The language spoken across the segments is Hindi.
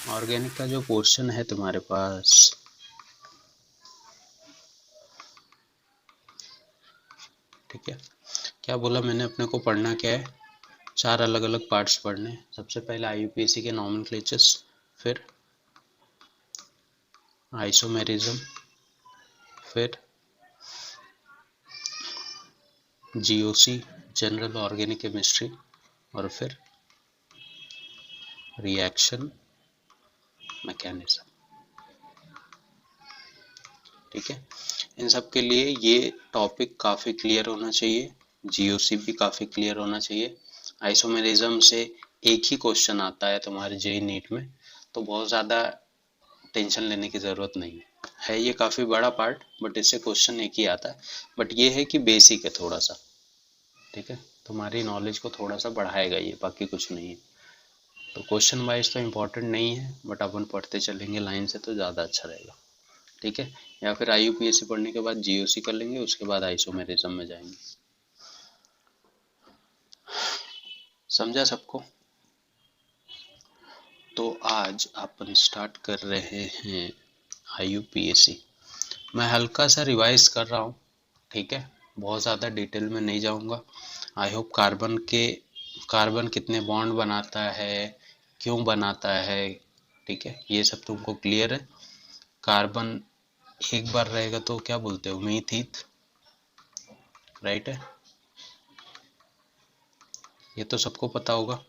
ऑर्गेनिक का जो पोर्शन है तुम्हारे पास, ठीक है, क्या बोला मैंने, अपने को पढ़ना क्या है, 4 अलग अलग पार्ट्स पढ़ने हैं। सबसे पहले आईयूपीएसी के नॉमेनक्लेचर्स, फिर आइसोमेरिज्म, फिर जीओसी जनरल ऑर्गेनिक केमिस्ट्री, और फिर रिएक्शन मैकेनिज्म। ठीक है, इन सब के लिए ये टॉपिक काफ़ी क्लियर होना चाहिए, जीओसी भी काफ़ी क्लियर होना चाहिए। आइसोमेरिज्म से एक ही क्वेश्चन आता है तुम्हारे जेईई नीट में, तो बहुत ज़्यादा टेंशन लेने की ज़रूरत नहीं है। ये काफ़ी बड़ा पार्ट, बट इससे क्वेश्चन एक ही आता है, बट ये है कि बेसिक है थोड़ा सा। ठीक है, तुम्हारी नॉलेज को थोड़ा सा बढ़ाएगा ये, बाकी कुछ नहीं है। तो क्वेश्चन वाइज तो इम्पोर्टेंट नहीं है, बट अपन पढ़ते चलेंगे लाइन से तो ज़्यादा अच्छा रहेगा। ठीक है, या फिर आईयूपीएससी पढ़ने के बाद जीओसी कर लेंगे, उसके बाद आइसोमेरिज्म में जाएंगे। समझा सबको? तो आज अपन स्टार्ट कर रहे हैं आईयूपीएससी। मैं हल्का सा रिवाइज कर रहा हूँ, ठीक है, बहुत ज़्यादा डिटेल में नहीं जाऊँगा। आई होप कार्बन कितने बॉन्ड बनाता है, क्यों बनाता है, ठीक है, ये सब तुमको क्लियर है। कार्बन एक बार रहेगा तो क्या बोलते हो, मीथीथ, राइट है, ये तो सबको पता होगा।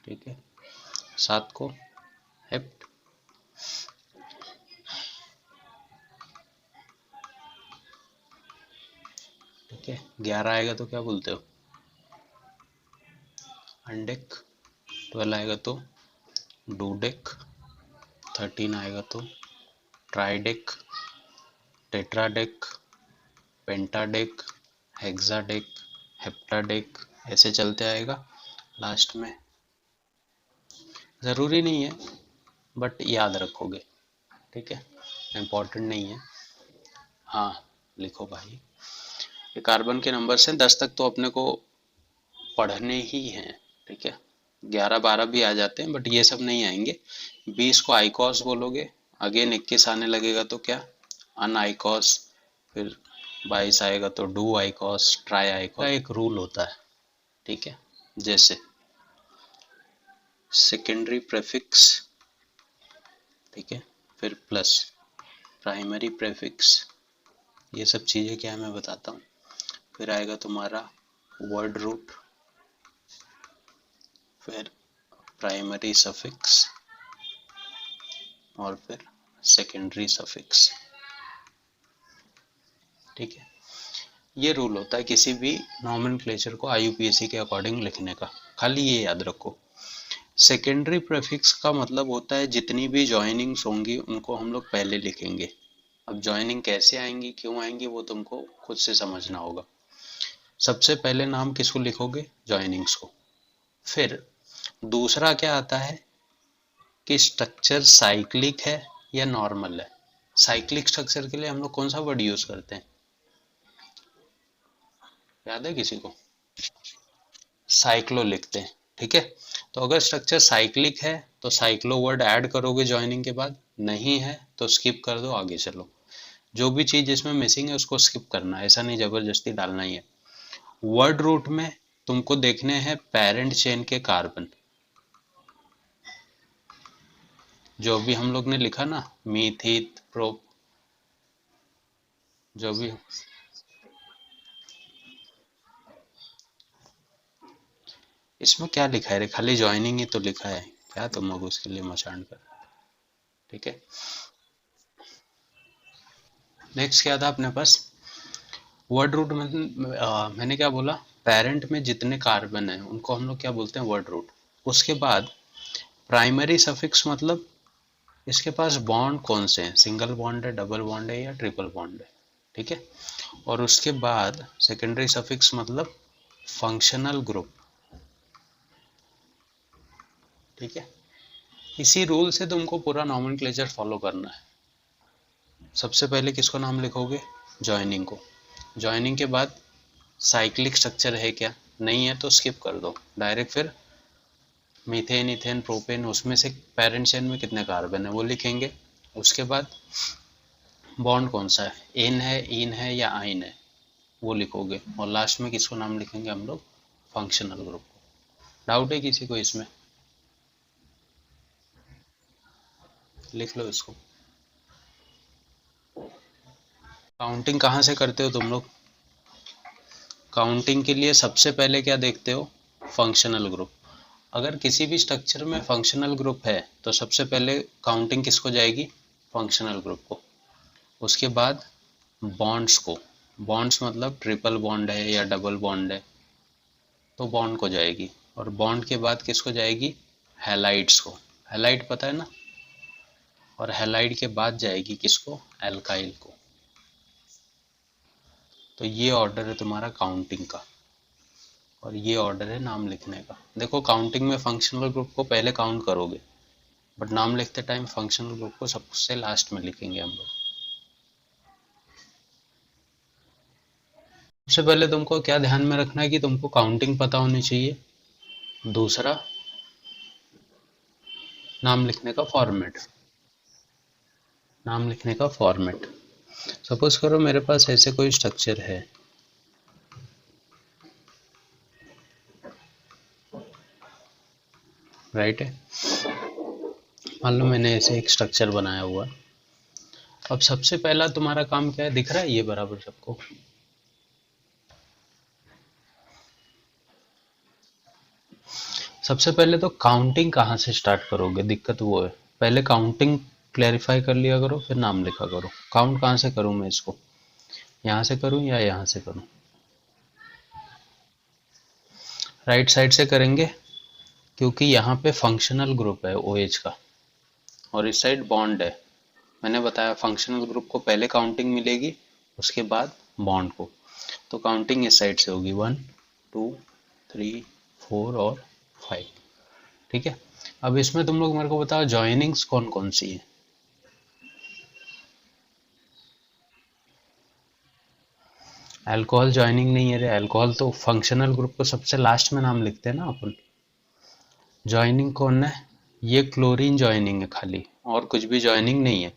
ठीक है, 7 को हेप्ट, ठीक है, 11 आएगा तो क्या बोलते हो, अनडेक, 12 आएगा तो डूडेक, 13 आएगा तो ट्राइडेक, टेट्राडेक, पेंटाडेक, हेक्साडेक, हेप्टाडेक, ऐसे चलते आएगा लास्ट में। ज़रूरी नहीं है, बट याद रखोगे, ठीक है, इम्पोर्टेंट नहीं है। हाँ लिखो भाई, ये कार्बन के नंबर से 10 तक तो अपने को पढ़ने ही हैं, ठीक है, 11 12 भी आ जाते हैं, बट ये सब नहीं आएंगे। 20 को आइकॉस बोलोगे, अगेन 21 आने लगेगा तो क्या, अन आइकॉस, फिर 22 आएगा तो डू आइकॉस, ट्राई आइकॉस का एक रूल होता है, ठीक है, जैसे सेकेंडरी प्रेफिक्स, ठीक है, फिर प्लस प्राइमरी प्रेफिक्स, ये सब चीज़ें क्या है मैं बताता हूँ। फिर आएगा तुम्हारा वर्ड रूट, फिर प्राइमरी सफिक्स, और फिर सेकेंडरी सफिक्स। ठीक है, ये रूल होता है किसी भी नॉमेनक्लेचर को आईयूपीएससी के अकॉर्डिंग लिखने का, खाली ये याद रखो। सेकेंडरी प्रेफिक्स का मतलब होता है जितनी भी जॉइनिंग्स होंगी उनको हम लोग पहले लिखेंगे। अब जॉइनिंग कैसे आएंगी, क्यों आएंगी, वो तुमको खुद से समझना होगा। सबसे पहले नाम किसको लिखोगे, जॉइनिंग्स को। फिर दूसरा क्या आता है कि स्ट्रक्चर साइक्लिक है या नॉर्मल है। साइक्लिक स्ट्रक्चर के लिए हम लोग कौन सा वर्ड यूज करते हैं, याद है किसी को, साइक्लो लिखते हैं, ठीक है। तो अगर स्ट्रक्चर साइक्लिक है तो साइक्लो वर्ड ऐड करोगे जॉइनिंग के बाद, नहीं है तो स्किप कर दो, आगे चलो। जो भी चीज इसमें मिसिंग है उसको स्किप करना है, ऐसा नहीं जबरदस्ती डालना ही है। वर्ड रूट में तुमको देखने हैं पेरेंट चेन के कार्बन, जो भी हम लोग ने लिखा ना, मीथित प्रोप, जो भी, इसमें क्या लिखा है रे, खाली ज्वाइनिंग ही तो लिखा है, क्या तुम लोग उसके लिए मचान कर, ठीक है। नेक्स्ट क्या था अपने पास, वर्ड रूट में मैंने क्या बोला, पेरेंट में जितने कार्बन है उनको हम लोग क्या बोलते हैं, वर्ड रूट। उसके बाद प्राइमरी सफिक्स मतलब इसके पास बॉन्ड कौन से हैं, सिंगल बॉन्ड है, डबल बॉन्ड है या ट्रिपल बॉन्ड है, ठीक है। और उसके बाद सेकेंडरी सफिक्स मतलब फंक्शनल ग्रुप, ठीक है। इसी रूल से तुमको पूरा नॉमेनक्लेचर फॉलो करना है। सबसे पहले किसको नाम लिखोगे, जॉइनिंग को। जॉइनिंग के बाद साइक्लिक स्ट्रक्चर है क्या, नहीं है तो स्किप कर दो डायरेक्ट। फिर मीथेन, इथेन, प्रोपेन, उसमें से पेरेंट चेन में कितने कार्बन है वो लिखेंगे। उसके बाद बॉन्ड कौन सा है, एन है, इन है या आइन है वो लिखोगे। और लास्ट में किसको नाम लिखेंगे हम लोग, फंक्शनल ग्रुप को। डाउट है किसी को इसमें, लिख लो इसको। काउंटिंग कहाँ से करते हो तुम लोग, काउंटिंग के लिए सबसे पहले क्या देखते हो, फंक्शनल ग्रुप। अगर किसी भी स्ट्रक्चर में फंक्शनल ग्रुप है तो सबसे पहले काउंटिंग किसको जाएगी, फंक्शनल ग्रुप को। उसके बाद बॉन्ड्स को, बॉन्ड्स मतलब ट्रिपल बॉन्ड है या डबल बॉन्ड है तो बॉन्ड को जाएगी। और बॉन्ड के बाद किसको जाएगी, हैलाइड्स को, हैलाइड पता है ना। और हैलाइड के बाद जाएगी किसको, एल्काइल को। तो ये ऑर्डर है तुम्हारा काउंटिंग का, और ये ऑर्डर है नाम लिखने का। देखो काउंटिंग में फंक्शनल ग्रुप को पहले काउंट करोगे, बट नाम लिखते टाइम फंक्शनल ग्रुप को सबसे लास्ट में लिखेंगे हम लोग। सबसे पहले तुमको क्या ध्यान में रखना है कि तुमको काउंटिंग पता होनी चाहिए। दूसरा, नाम लिखने का फॉर्मेट, नाम लिखने का फॉर्मेट। सपोज करो मेरे पास ऐसे कोई स्ट्रक्चर है, राइट है। मान लो मैंने ऐसे एक स्ट्रक्चर बनाया हुआ। अब सबसे पहला तुम्हारा काम क्या है, दिख रहा है ये बराबर सबको। सबसे पहले तो काउंटिंग कहाँ से स्टार्ट करोगे, दिक्कत वो है। पहले काउंटिंग क्लैरिफाई कर लिया करो, फिर नाम लिखा करो। काउंट कहाँ से करूँ मैं इसको, यहाँ से करूँ या यहाँ से करूँ, राइट साइड से करेंगे क्योंकि यहाँ पे फंक्शनल ग्रुप है OH का और इस साइड बॉन्ड है। मैंने बताया फंक्शनल ग्रुप को पहले काउंटिंग मिलेगी, उसके बाद बॉन्ड को। तो काउंटिंग इस साइड से होगी 1 2 3 4 और 5, ठीक है। अब इसमें तुम लोग मेरे को बताओ जॉइनिंग्स कौन कौन सी है। अल्कोहल जॉइनिंग नहीं है रे, अल्कोहल तो फंक्शनल ग्रुप को सबसे लास्ट में नाम लिखते हैं ना अपन। जॉइनिंग कौन है, ये क्लोरीन जॉइनिंग है खाली, और कुछ भी जॉइनिंग नहीं है।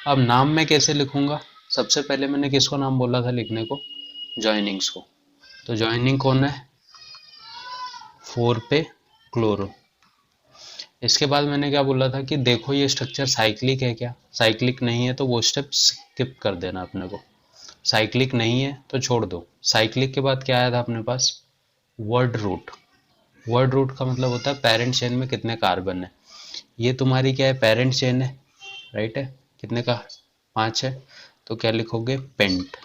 अब नाम मैं कैसे लिखूंगा, सबसे पहले मैंने किसको नाम बोला था लिखने को, जॉइनिंग्स को। तो जॉइनिंग कौन है, 4 पे क्लोरो। इसके बाद मैंने क्या बोला था कि देखो ये स्ट्रक्चर साइक्लिक है क्या, साइक्लिक नहीं है तो वो स्टेप स्किप कर देना अपने को। साइक्लिक नहीं है तो छोड़ दो। साइक्लिक के बाद क्या आया था अपने पास, वर्ड रूट। वर्ड रूट का मतलब होता है पेरेंट चेन में कितने कार्बन है। ये तुम्हारी क्या है, पेरेंट चेन है, राइट है। कितने का, 5 है। तो क्या लिखोगे, पेंट।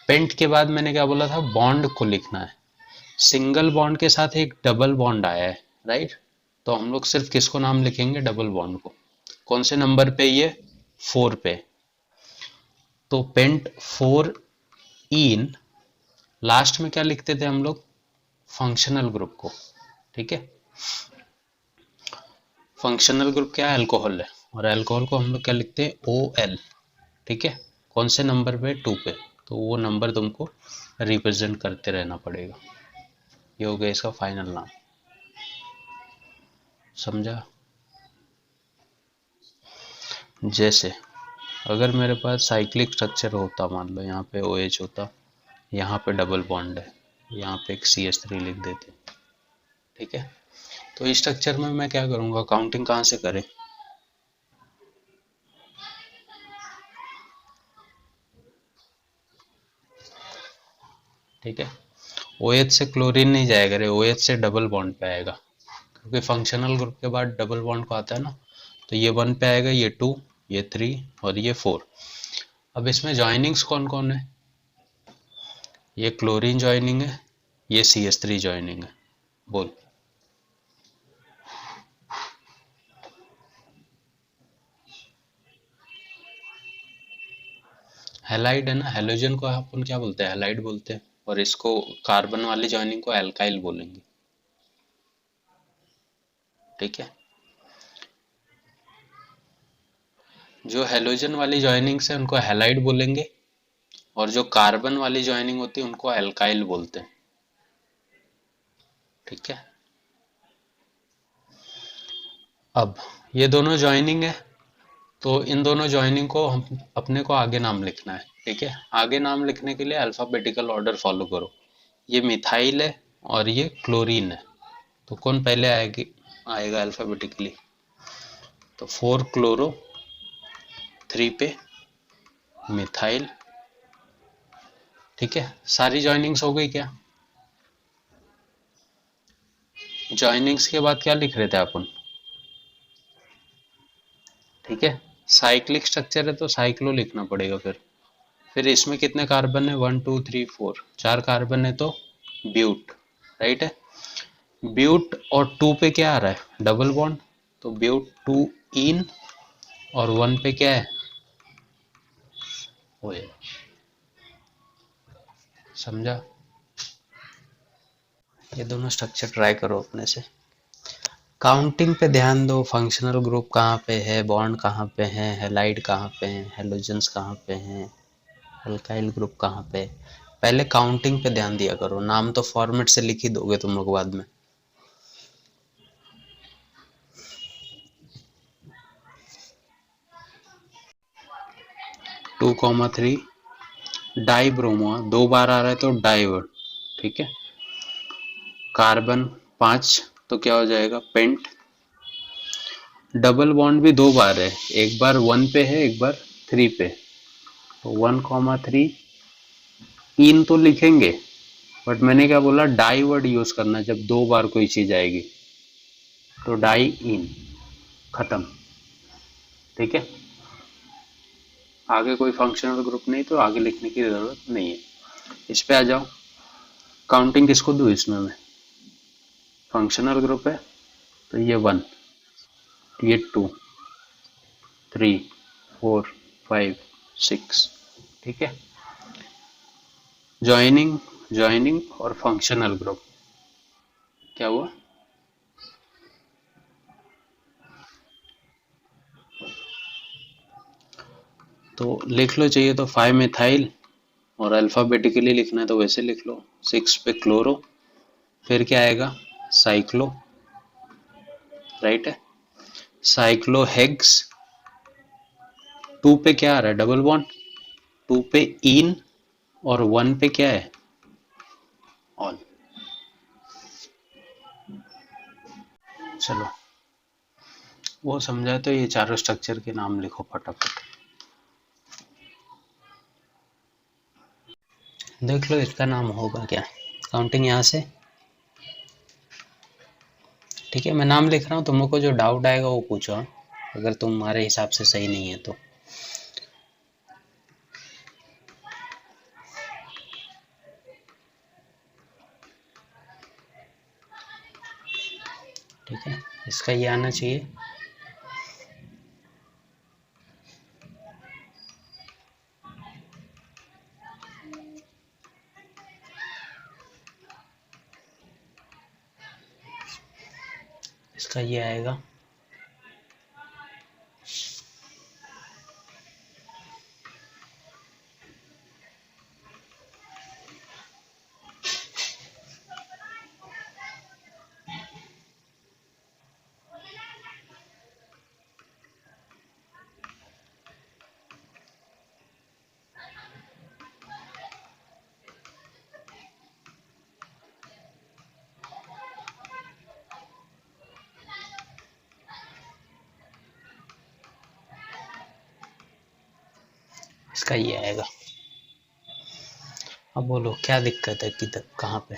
पेंट के बाद मैंने क्या बोला था, बॉन्ड को लिखना है। सिंगल बॉन्ड के साथ एक डबल बॉन्ड आया है, राइट। तो हम लोग सिर्फ किसको नाम लिखेंगे, डबल बॉन्ड को। कौन से नंबर पे, ये 4 पे। तो पेंट 4 इन, लास्ट में क्या लिखते थे हम लोग, फंक्शनल ग्रुप को, ठीक है। फंक्शनल ग्रुप क्या है, अल्कोहल है, और अल्कोहल को हम लोग क्या लिखते हैं, OL, ठीक है। कौन से नंबर पे, 2 पे। तो वो नंबर तुमको रिप्रेजेंट करते रहना पड़ेगा। ये हो गया इसका फाइनल नाम, समझा। जैसे अगर मेरे पास साइक्लिक स्ट्रक्चर होता, मान लो यहाँ पे OH होता, यहाँ पे डबल बॉन्ड है, यहाँ पे एक CH3 लिख देते, ठीक है। तो इस स्ट्रक्चर में मैं क्या करूँगा, काउंटिंग कहाँ से करें, ठीक है। OH से क्लोरीन नहीं जाएगा रे, OH से डबल बॉन्ड पे आएगा, क्योंकि फंक्शनल ग्रुप के बाद डबल बॉन्ड को आता है ना। तो ये 1 पे आएगा, ये 2, ये 3 और ये 4। अब इसमें जॉइनिंग्स कौन कौन है, ये क्लोरीन जॉइनिंग है, ये CH3 जॉइनिंग है। बोल, हैलाइड है ना, हेलोजन को अपन क्या बोलते हैं, हैलाइड बोलते हैं। और इसको कार्बन वाली जॉइनिंग को एल्काइल बोलेंगे, ठीक है। जो हेलोजन वाली जॉइनिंग्स है उनको हैलाइड बोलेंगे, और जो कार्बन वाली जॉइनिंग होती है उनको एल्काइल बोलते हैं। ठीक है। अब ये दोनों ज्वाइनिंग है, तो इन दोनों ज्वाइनिंग को हम अपने को आगे नाम लिखना है। ठीक है, आगे नाम लिखने के लिए अल्फाबेटिकल ऑर्डर फॉलो करो। ये मिथाइल है और ये क्लोरीन है, तो कौन पहले आएगी, आएगा अल्फाबेटिकली। तो 4 क्लोरो, 3 पे मिथाइल। ठीक है, सारी ज्वाइनिंग्स हो गई क्या? ज्वाइनिंग्स के बाद क्या लिख रहे थे अपन? ठीक है, साइक्लिक स्ट्रक्चर है तो साइक्लो लिखना पड़ेगा। फिर इसमें कितने कार्बन है? 1 2 3 4, 4 कार्बन है तो ब्यूट, राइट है। ब्यूट और 2 पे क्या आ रहा है? डबल बॉन्ड, तो ब्यूट 2 इन और 1 पे क्या है? ओ ये, समझा? ये दोनों स्ट्रक्चर ट्राई करो अपने से। काउंटिंग पे ध्यान दो, फंक्शनल ग्रुप कहाँ पे है, बॉन्ड कहाँ पे है, हैलाइड कहाँ पे है, हेलोजन्स कहाँ पे हैं, अल्काइल ग्रुप कहाँ पे है। पहले काउंटिंग पे ध्यान दिया करो, नाम तो फॉर्मेट से लिख ही दोगे तुम लोग बाद में। 2,3 डाई ब्रोमो, 2 बार आ रहा है तो डाइवर्ट। ठीक है, कार्बन 5 तो क्या हो जाएगा? पेंट। डबल बॉन्ड भी 2 बार है, एक बार 1 पे है, एक बार 3 पे। तो 1,3 इन तो लिखेंगे, बट मैंने क्या बोला, डाई वर्ड यूज करना जब 2 बार कोई चीज आएगी, तो डाई इन, खत्म। ठीक है, आगे कोई फंक्शनल ग्रुप नहीं तो आगे लिखने की जरूरत नहीं है। इस पे आ जाओ, काउंटिंग किसको दूं इसमें मैं? फंक्शनल ग्रुप है तो ये 1, ये 2, 3, 4, 5, 6। ठीक है, ज्वाइनिंग, ज्वाइनिंग और फंक्शनल ग्रुप क्या हुआ? तो लिख लो, चाहिए तो 5 मिथाइल, और अल्फाबेटिकली लिखना है तो वैसे लिख लो। 6 पे क्लोरो, फिर क्या आएगा? साइक्लो, राइट है। साइक्लोहेक्स, 2 पे क्या आ रहा है? डबल बॉन्ड, 2 पे इन और 1 पे क्या है? ऑन। चलो, वो समझा तो ये चारों स्ट्रक्चर के नाम लिखो फटाफट। देख लो इसका नाम होगा क्या, काउंटिंग यहाँ से। ठीक है, मैं नाम लिख रहा हूँ, तुम लोग को जो डाउट आएगा वो पूछो, हाँ? अगर तुम्हारे हिसाब से सही नहीं है तो। ठीक है, इसका ये आना चाहिए। इसका ये आएगा। इसका ये आएगा। अब बोलो क्या दिक्कत है, किधर, कहाँ पे?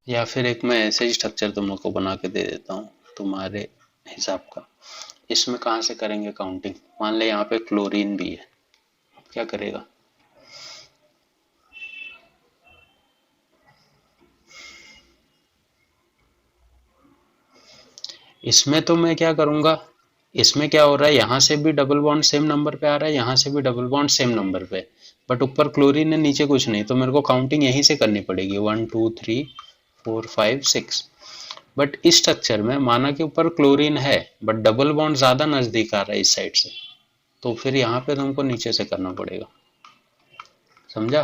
या फिर एक मैं ऐसे ही स्ट्रक्चर तुम लोग को बना के दे देता हूँ तुम्हारे हिसाब का। इसमें कहाँ से करेंगे काउंटिंग? मान ले यहाँ पे क्लोरीन भी है, क्या करेगा? इसमें तो मैं क्या करूंगा, इसमें क्या हो रहा है, यहाँ से भी डबल बॉन्ड सेम नंबर पे आ रहा है, यहाँ से भी डबल बॉन्ड सेम नंबर पे, बट ऊपर क्लोरीन है, नीचे कुछ नहीं, तो मेरे को काउंटिंग यहीं से करनी पड़ेगी, 1 2 3 4 5 6। बट इस स्ट्रक्चर में माना कि ऊपर क्लोरीन है, बट डबल बॉन्ड ज्यादा नजदीक आ रहा है इस साइड से, तो फिर यहाँ पे तुमको नीचे से करना पड़ेगा। समझा?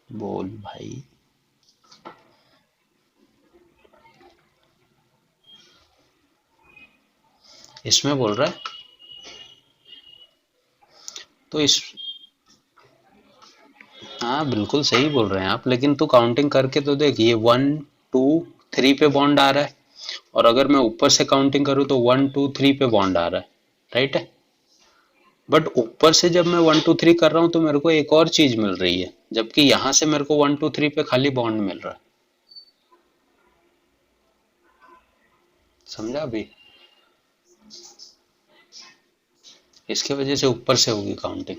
बोल भाई। इसमें बोल रहा है तो इस, हाँ बिल्कुल सही बोल रहे हैं आप, लेकिन तू काउंटिंग करके तो देख, ये 1 2 3 पे बॉन्ड आ रहा है, और अगर मैं ऊपर से काउंटिंग करूँ तो 1 2 3 पे बॉन्ड आ रहा है, राइट है। बट ऊपर से जब मैं 1 2 3 कर रहा हूँ तो मेरे को एक और चीज मिल रही है, जबकि यहां से मेरे को 1 2 3 पे खाली बॉन्ड मिल रहा है। समझा अभी? इसके वजह से ऊपर से होगी काउंटिंग।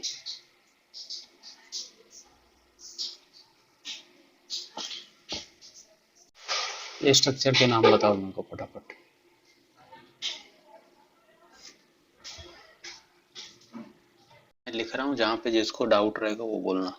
ये स्ट्रक्चर के नाम बताओ मेरे को फटाफट। मैं लिख रहा हूँ, जहां पे जिसको डाउट रहेगा वो बोलना।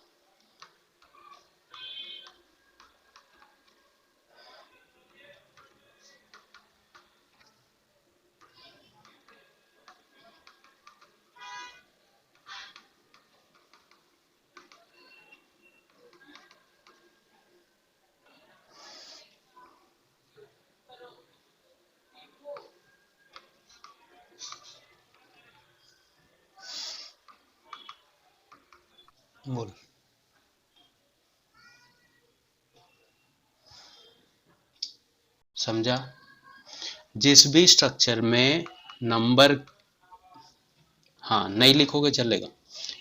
बोल। समझा? जिस भी स्ट्रक्चर में नंबर, हाँ नहीं लिखोगे चलेगा।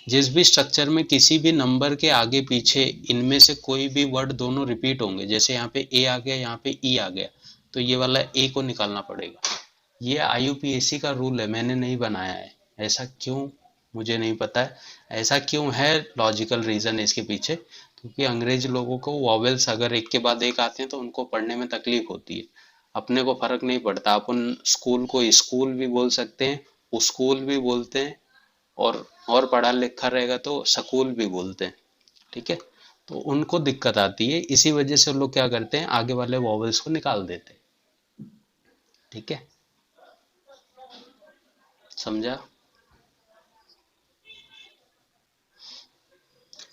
जिस भी स्ट्रक्चर में किसी भी नंबर के आगे पीछे इनमें से कोई भी वर्ड दोनों रिपीट होंगे, जैसे यहाँ पे ए आ गया, यहाँ पे ई आ गया, तो ये वाला ए को निकालना पड़ेगा। ये IUPAC का रूल है, मैंने नहीं बनाया है। ऐसा क्यों मुझे नहीं पता है, ऐसा क्यों है, लॉजिकल रीजन है इसके पीछे, क्योंकि अंग्रेज लोगों को वॉवेल्स अगर एक के बाद एक आते हैं तो उनको पढ़ने में तकलीफ होती है। अपने को फर्क नहीं पड़ता, अपन स्कूल को स्कूल भी बोल सकते हैं, स्कूल भी बोलते हैं, और पढ़ा लिखा रहेगा तो स्कूल भी बोलते हैं, ठीक है। तो उनको दिक्कत आती है, इसी वजह से लोग क्या करते हैं, आगे वाले वॉवेल्स को निकाल देते हैं, ठीक है। समझा?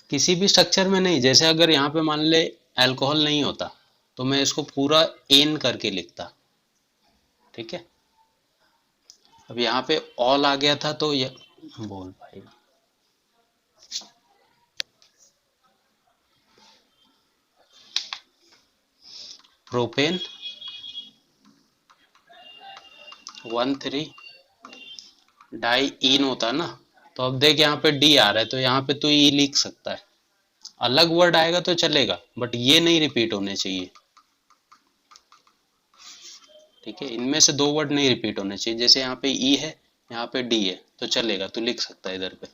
किसी भी स्ट्रक्चर में नहीं, जैसे अगर यहाँ पे मान ले अल्कोहल नहीं होता तो मैं इसको पूरा एन करके लिखता, ठीक है। अब यहाँ पे ऑल आ गया था तो ये, बोल भाई। प्रोपेन 1 3 डाई इन होता है ना, तो अब देख यहाँ पे डी आ रहा है तो यहाँ पे तो ई लिख सकता है, अलग वर्ड आएगा तो चलेगा बट ये नहीं रिपीट होने चाहिए, ठीक है। इनमें से दो वर्ड नहीं रिपीट होने चाहिए, जैसे यहाँ पे ई है, यहाँ पे डी है, तो चलेगा, तू लिख सकता है इधर पे।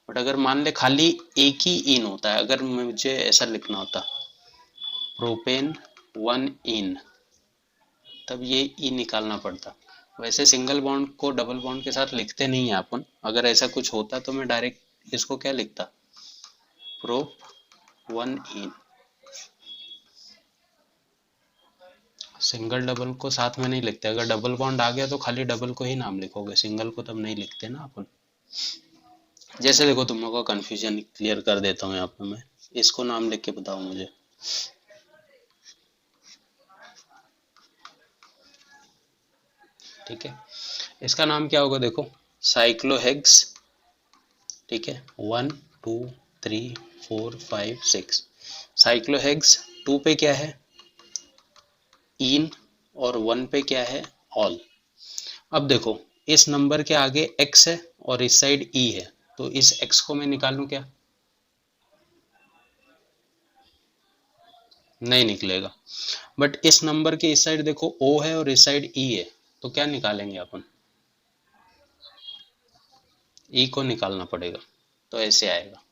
बट अगर मान ले खाली एक ही इन होता है, अगर मुझे ऐसा लिखना होता प्रोपेन 1 इन, तब ये ई निकालना पड़ता। वैसे सिंगल बॉन्ड को डबल बॉन्ड के साथ लिखते नहीं है अपन, अगर ऐसा कुछ होता तो मैं डायरेक्ट इसको क्या लिखता, प्रोप 1 इन। सिंगल डबल को साथ में नहीं लिखते, अगर डबल बॉन्ड आ गया तो खाली डबल को ही नाम लिखोगे, सिंगल को तब नहीं लिखते ना अपन। जैसे देखो, तुम लोगों का कंफ्यूजन क्लियर कर देता हूँ यहाँ पे मैं, इसको नाम लिख के बताओ मुझे। ठीक है, इसका नाम क्या होगा देखो, साइक्लोहेक्स, ठीक है। 1 2 3 4 5 6, साइक्लोहेक्स 2 पे क्या है, इन, और 1 पे क्या है, ऑल। अब देखो, इस नंबर के आगे x है और इस साइड e है, तो इस x को मैं निकालूं क्या, नहीं निकलेगा। बट इस नंबर के इस साइड देखो o है और इस साइड e है, तो क्या निकालेंगे अपन, e को निकालना पड़ेगा, तो ऐसे आएगा।